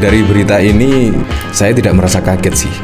dari berita ini saya tidak merasa kaget sih.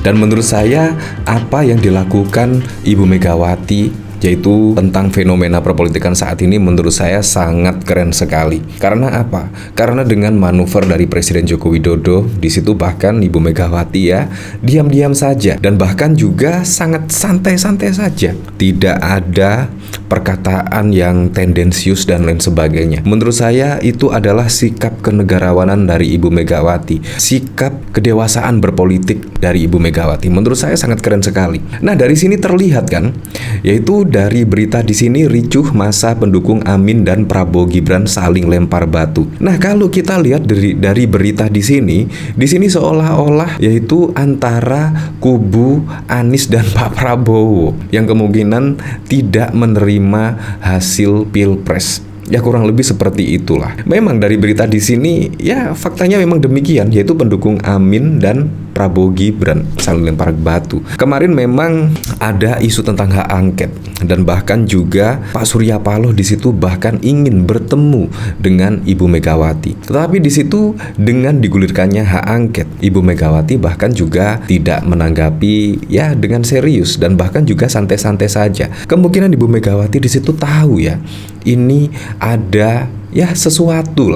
Dan menurut saya apa yang dilakukan Ibu Megawati yaitu tentang fenomena perpolitikan saat ini menurut saya sangat keren sekali. Karena apa? Karena dengan manuver dari Presiden Joko Widodo, di situ bahkan Ibu Megawati ya diam-diam saja dan bahkan juga sangat santai-santai saja. Tidak ada perkataan yang tendensius dan lain sebagainya. Menurut saya itu adalah sikap kenegarawanan dari Ibu Megawati, sikap kedewasaan berpolitik dari Ibu Megawati. Menurut saya sangat keren sekali. Nah, dari sini terlihat kan, yaitu dari berita di sini ricuh masa pendukung Amin dan Prabowo Gibran saling lempar batu. Nah, kalau kita lihat dari berita di sini seolah-olah yaitu antara kubu Anies dan Pak Prabowo yang kemungkinan tidak menerima hasil Pilpres. Ya kurang lebih seperti itulah. Memang dari berita di sini ya faktanya memang demikian, yaitu pendukung Amin dan Prabowo Gibran saling lempar batu. Kemarin memang ada isu tentang hak angket dan bahkan juga Pak Surya Paloh di situ bahkan ingin bertemu dengan Ibu Megawati. Tetapi di situ dengan digulirkannya hak angket, Ibu Megawati bahkan juga tidak menanggapi ya dengan serius dan bahkan juga santai-santai saja. Kemungkinan Ibu Megawati di situ tahu ya ini ada ya sesuatu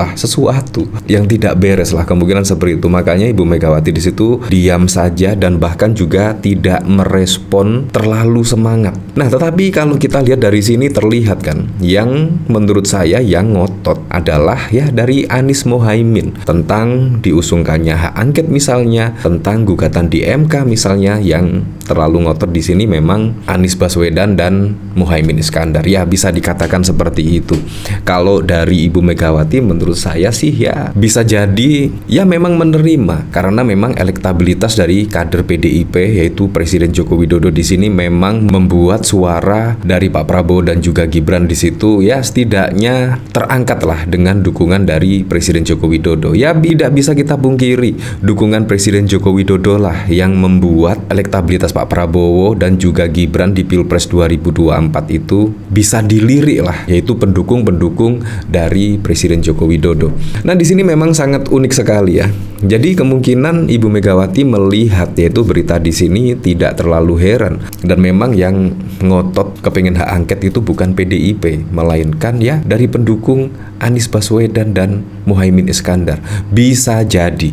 yang tidak beres lah, kemungkinan seperti itu. Makanya Ibu Megawati di situ diam saja dan bahkan juga tidak merespon terlalu semangat. Nah, tetapi kalau kita lihat dari sini terlihat kan, yang menurut saya yang ngotot adalah ya dari Anies Mohaimin tentang diusungkannya hak angket misalnya, tentang gugatan di MK misalnya. Yang terlalu ngotot di sini memang Anies Baswedan dan Muhaimin Iskandar. Ya bisa dikatakan seperti itu. Kalau dari Ibu Megawati menurut saya sih ya bisa jadi ya memang menerima karena memang elektabilitas dari kader PDIP yaitu Presiden Joko Widodo di sini memang membuat suara dari Pak Prabowo dan juga Gibran di situ ya setidaknya terangkat lah dengan dukungan dari Presiden Joko Widodo. Ya tidak bisa kita pungkiri dukungan Presiden Joko Widodo lah yang membuat elektabilitas Pak Prabowo dan juga Gibran di Pilpres 2024 itu bisa dilirik lah, yaitu pendukung-pendukung dari Presiden Joko Widodo. Nah, di sini memang sangat unik sekali ya. Jadi kemungkinan Ibu Megawati melihat yaitu berita di sini tidak terlalu heran dan memang yang ngotot kepengen hak angket itu bukan PDIP melainkan ya dari pendukung Anies Baswedan dan Muhaimin Iskandar. Bisa jadi.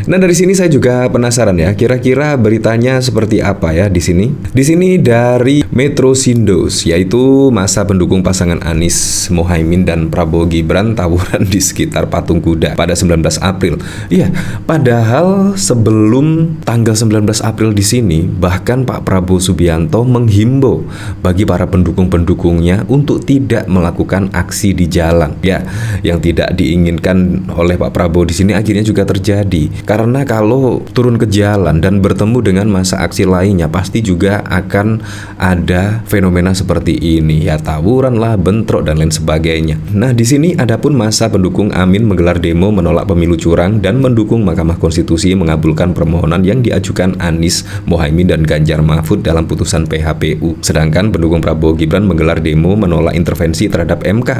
Nah, dari sini saya juga penasaran ya, kira-kira beritanya seperti apa ya di sini? Di sini dari Metro Sindos, yaitu masa pendukung pasangan Anies Mohaimin dan Prabowo Gibran tawuran di sekitar Patung Kuda pada 19 April. Iya, padahal sebelum tanggal 19 April di sini bahkan Pak Prabowo Subianto menghimbau bagi para pendukung-pendukungnya untuk tidak melakukan aksi di jalan. Ya, yang tidak diinginkan oleh Pak Prabowo di sini akhirnya juga terjadi. Karena kalau turun ke jalan dan bertemu dengan massa aksi lainnya pasti juga akan ada fenomena seperti ini ya, tawuran lah, bentrok dan lain sebagainya. Nah, di sini adapun massa pendukung Amin menggelar demo menolak pemilu curang dan mendukung Mahkamah Konstitusi mengabulkan permohonan yang diajukan Anies Mohaimin dan Ganjar Mahfud dalam putusan PHPU. Sedangkan pendukung Prabowo Gibran menggelar demo menolak intervensi terhadap MK.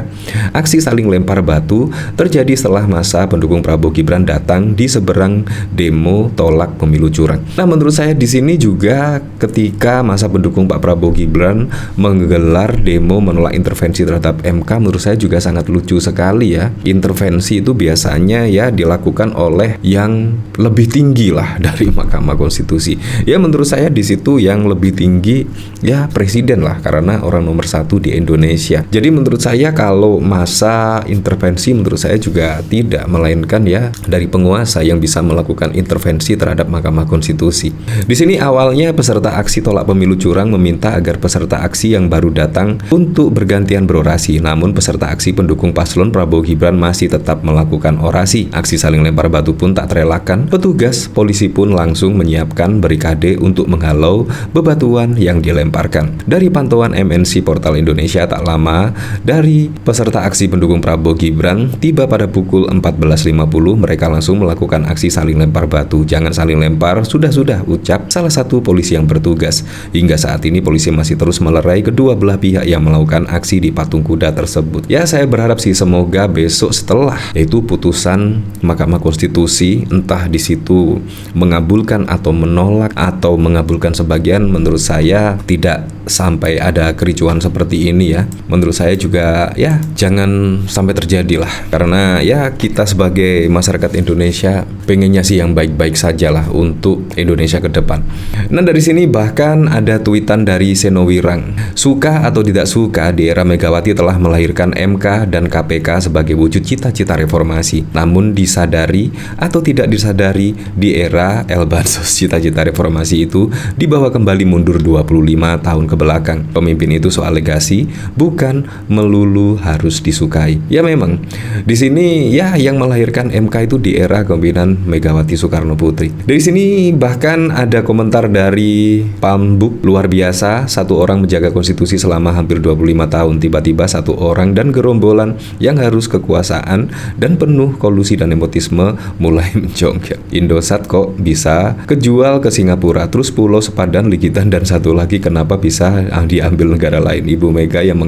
Aksi saling lempar batu terjadi setelah massa pendukung Prabowo Gibran datang di seberang demo tolak pemilu curang. Nah, menurut saya di sini juga ketika massa pendukung Pak Prabowo Gibran menggelar demo menolak intervensi terhadap MK, menurut saya juga sangat lucu sekali ya. Intervensi itu biasanya ya dilakukan oleh yang lebih tinggi lah dari Mahkamah Konstitusi. Ya menurut saya di situ yang lebih tinggi ya presiden lah, karena orang nomor 1 di Indonesia. Jadi menurut saya kalau masa intervensi menurut saya juga tidak, melainkan ya dari penguasa yang bisa melakukan intervensi terhadap Mahkamah Konstitusi. Di sini awalnya peserta aksi tolak pemilu curang meminta agar peserta aksi yang baru datang untuk bergantian berorasi. Namun peserta aksi pendukung paslon Prabowo Gibran masih tetap melakukan orasi. Aksi saling lempar batu pun tak terelakkan. Petugas polisi pun langsung menyiapkan barikade untuk menghalau bebatuan yang dilemparkan. Dari pantauan MNC Portal Indonesia, tak lama dari peserta aksi pendukung Prabowo Gibran tiba pada pukul 14.50, mereka langsung melakukan aksi saling lempar batu. Jangan saling lempar, sudah, ucap salah satu polisi yang bertugas. Hingga saat ini polisi masih terus melerai kedua belah pihak yang melakukan aksi di patung kuda tersebut. Ya, saya berharap sih semoga besok setelah yaitu putusan Mahkamah Konstitusi sih, entah di situ mengabulkan atau menolak atau mengabulkan sebagian, menurut saya tidak sampai ada kericuhan seperti ini ya. Menurut saya juga ya jangan sampai terjadi lah, karena ya kita sebagai masyarakat Indonesia pengennya sih yang baik-baik saja lah untuk Indonesia ke depan. Nah dari sini bahkan ada tweetan dari Seno Wirang, suka atau tidak suka di era Megawati telah melahirkan MK dan KPK sebagai wujud cita-cita reformasi. Namun disadari atau tidak disadari, di era Elbansos cita-cita reformasi itu dibawa kembali mundur 25 tahun ke belakang. Pemimpin itu soal legasi, bukan melulu harus disukai. Ya memang di sini ya yang melahirkan MK itu di era kepemimpinan Megawati Soekarno Putri. Dari sini bahkan ada komentar dari Palmbuk, luar biasa, satu orang menjaga konstitusi selama hampir 25 tahun, tiba-tiba satu orang dan gerombolan yang harus kekuasaan dan penuh kolusi dan nepotisme mulai menjongkel. Indosat kok bisa kejual ke Singapura, terus Pulau Sepadan, Ligitan, dan satu lagi kenapa bisa diambil negara lain? Ibu Mega yang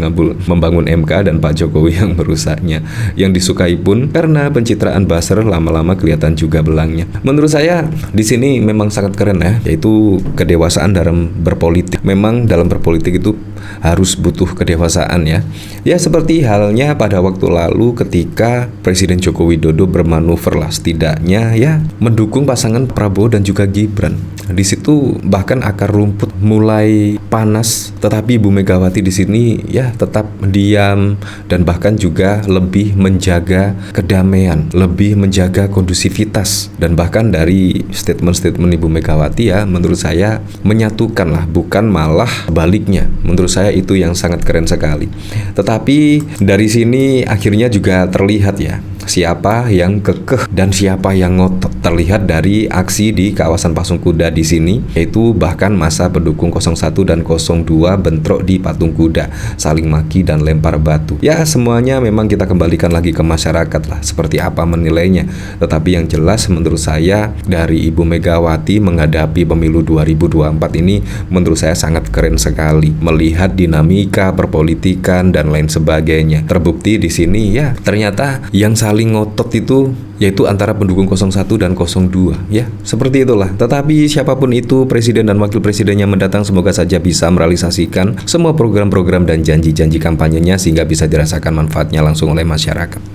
membangun MK dan Pak Jokowi yang merusaknya. Yang disukai pun karena pencitraan buzzer, lama-lama kelihatan juga belangnya. Menurut saya di sini memang sangat keren ya, yaitu kedewasaan dalam berpolitik. Memang dalam berpolitik itu harus butuh kedewasaan ya. Ya seperti halnya pada waktu lalu ketika Presiden Joko Widodo bermanuver lah, setidaknya ya mendukung pasangan Prabowo dan juga Gibran. Di situ bahkan akar rumput mulai panas, tetapi Ibu Megawati di sini ya tetap diam dan bahkan juga lebih menjaga kedamaian, lebih menjaga kondusivitas, dan bahkan dari statement-statement Ibu Megawati ya menurut saya menyatukan lah, bukan malah baliknya. Menurut saya itu yang sangat keren sekali. Tetapi dari sini akhirnya juga terlihat ya siapa yang kekeh dan siapa yang ngotot. Terlihat dari aksi di kawasan Patung Kuda di sini, yaitu bahkan masa pendukung 01 dan 02 bentrok di patung kuda, saling maki dan lempar batu. Ya semuanya memang kita kembalikan lagi ke masyarakat lah, seperti apa menilainya. Tetapi yang jelas menurut saya dari Ibu Megawati menghadapi pemilu 2024 ini menurut saya sangat keren sekali. Melihat dinamika perpolitikan dan lain sebagainya. Terbukti di sini ya ternyata yang saling ngotot itu yaitu antara pendukung 01 dan 02 ya, seperti itulah. Tetapi siapapun itu presiden dan wakil presidennya mendatang, semoga saja bisa merealisasikan semua program-program dan janji-janji kampanyenya sehingga bisa dirasakan manfaatnya langsung oleh masyarakat.